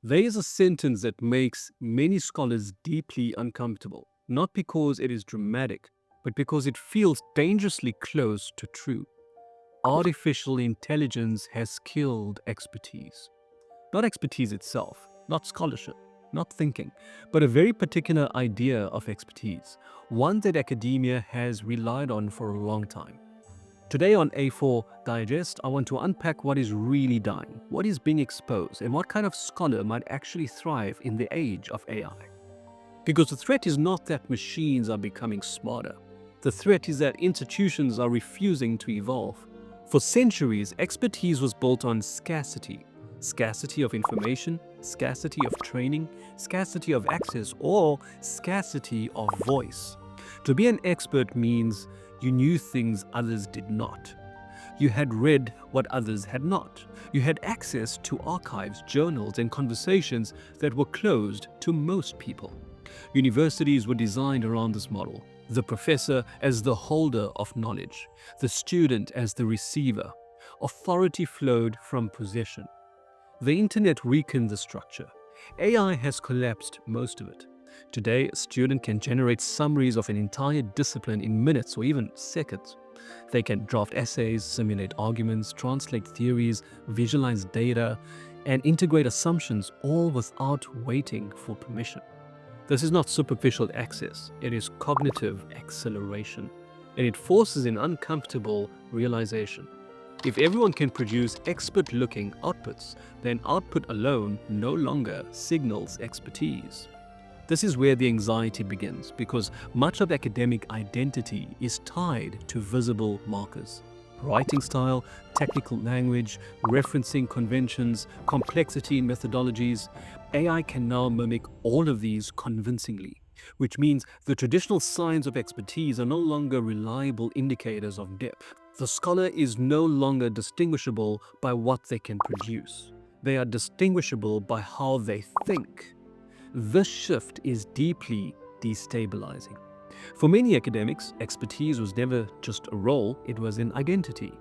There is a sentence that makes many scholars deeply uncomfortable, not because it is dramatic, but because it feels dangerously close to true. Artificial intelligence has killed expertise. Not expertise itself, not scholarship, not thinking, but a very particular idea of expertise, one that academia has relied on for a long time. Today on A4 Digest, I want to unpack what is really dying, what is being exposed, and what kind of scholar might actually thrive in the age of AI. Because the threat is not that machines are becoming smarter. The threat is that institutions are refusing to evolve. For centuries, expertise was built on scarcity. Scarcity of information, scarcity of training, scarcity of access, or scarcity of voice. To be an expert means you knew things others did not. You had read what others had not. You had access to archives, journals, and conversations that were closed to most people. Universities were designed around this model. The professor as the holder of knowledge, the student as the receiver. Authority flowed from possession. The internet weakened the structure. AI has collapsed most of it. Today, a student can generate summaries of an entire discipline in minutes or even seconds. They can draft essays, simulate arguments, translate theories, visualize data, and integrate assumptions all without waiting for permission. This is not superficial access, it is cognitive acceleration, and it forces an uncomfortable realization. If everyone can produce expert-looking outputs, then output alone no longer signals expertise. This is where the anxiety begins, because much of academic identity is tied to visible markers. Writing style, technical language, referencing conventions, complexity in methodologies. AI can now mimic all of these convincingly, which means the traditional signs of expertise are no longer reliable indicators of depth. The scholar is no longer distinguishable by what they can produce. They are distinguishable by how they think. This shift is deeply destabilizing. For many academics, expertise was never just a role, it was an identity.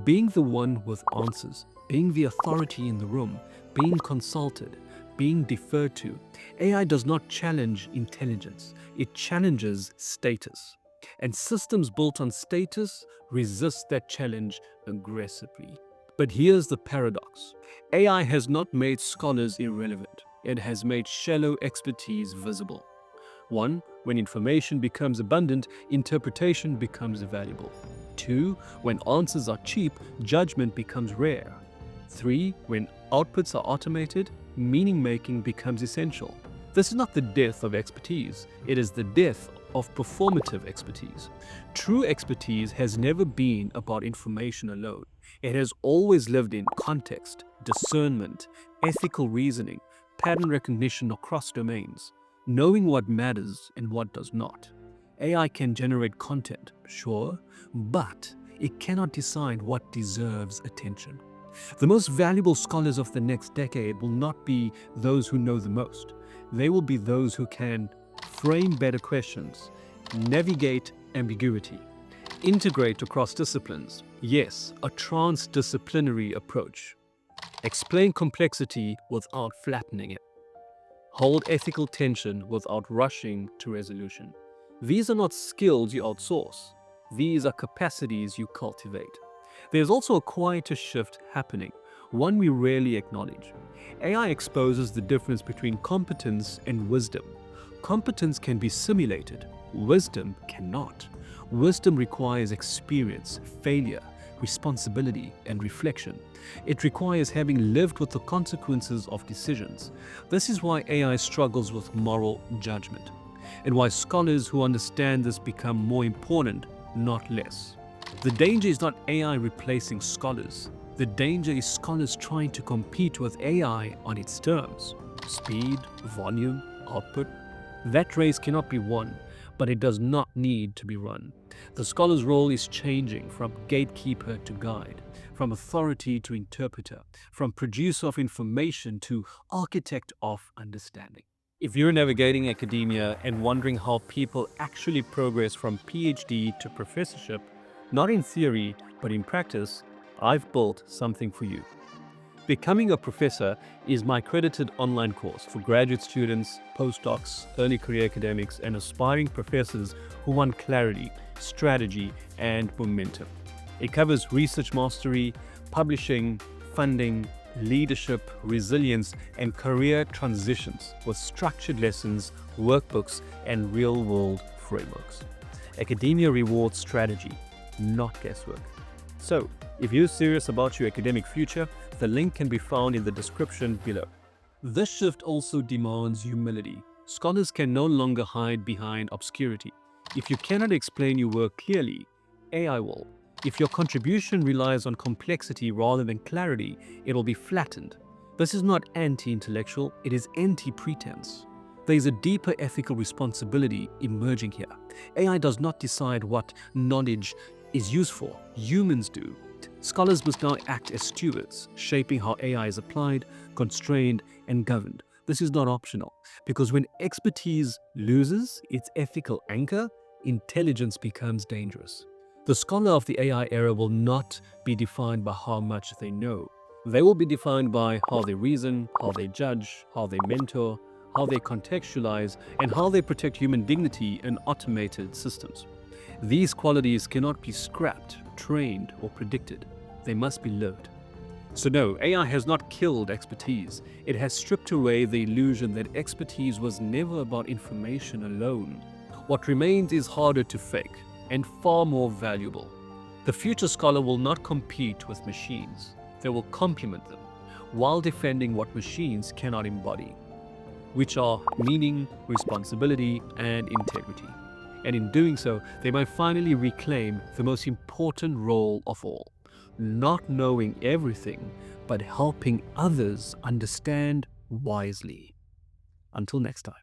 Being the one with answers, being the authority in the room, being consulted, being deferred to. AI does not challenge intelligence, it challenges status. And systems built on status resist that challenge aggressively. But here's the paradox. AI has not made scholars irrelevant. It has made shallow expertise visible. 1. When information becomes abundant, interpretation becomes valuable. 2. When answers are cheap, judgment becomes rare. 3. When outputs are automated, meaning-making becomes essential. This is not the death of expertise, it is the death of performative expertise. True expertise has never been about information alone. It has always lived in context, discernment, ethical reasoning, pattern recognition across domains, knowing what matters and what does not. AI can generate content, sure, but it cannot decide what deserves attention. The most valuable scholars of the next decade will not be those who know the most. They will be those who can frame better questions, navigate ambiguity, integrate across disciplines. Yes, a transdisciplinary approach. Explain complexity without flattening it. Hold ethical tension without rushing to resolution. These are not skills you outsource. These are capacities you cultivate. There's also a quieter shift happening, one we rarely acknowledge. AI exposes the difference between competence and wisdom. Competence can be simulated, wisdom cannot. Wisdom requires experience, failure, responsibility, and reflection. It requires having lived with the consequences of decisions. This is why AI struggles with moral judgment, and why scholars who understand this become more important, not less. The danger is not AI replacing scholars. The danger is scholars trying to compete with AI on its terms. Speed, volume, output. That race cannot be won, but it does not need to be run. The scholar's role is changing from gatekeeper to guide, from authority to interpreter, from producer of information to architect of understanding. If you're navigating academia and wondering how people actually progress from PhD to professorship, not in theory, but in practice, I've built something for you. Becoming a Professor is my accredited online course for graduate students, postdocs, early career academics, and aspiring professors who want clarity, strategy, and momentum. It covers research mastery, publishing, funding, leadership, resilience, and career transitions with structured lessons, workbooks, and real-world frameworks. Academia rewards strategy, not guesswork. So, if you're serious about your academic future, the link can be found in the description below. This shift also demands humility. Scholars can no longer hide behind obscurity. If you cannot explain your work clearly, AI will. If your contribution relies on complexity rather than clarity, it will be flattened. This is not anti-intellectual, it is anti-pretense. There is a deeper ethical responsibility emerging here. AI does not decide what knowledge is used for, humans do. Scholars must now act as stewards, shaping how AI is applied, constrained, and governed. This is not optional, because when expertise loses its ethical anchor, intelligence becomes dangerous. The scholar of the AI era will not be defined by how much they know. They will be defined by how they reason, how they judge, how they mentor, how they contextualize, and how they protect human dignity in automated systems. These qualities cannot be scrapped, trained, or predicted. They must be lived. So no, AI has not killed expertise. It has stripped away the illusion that expertise was never about information alone. What remains is harder to fake and far more valuable. The future scholar will not compete with machines. They will complement them while defending what machines cannot embody, which are meaning, responsibility, and integrity. And in doing so, they might finally reclaim the most important role of all, not knowing everything, but helping others understand wisely. Until next time.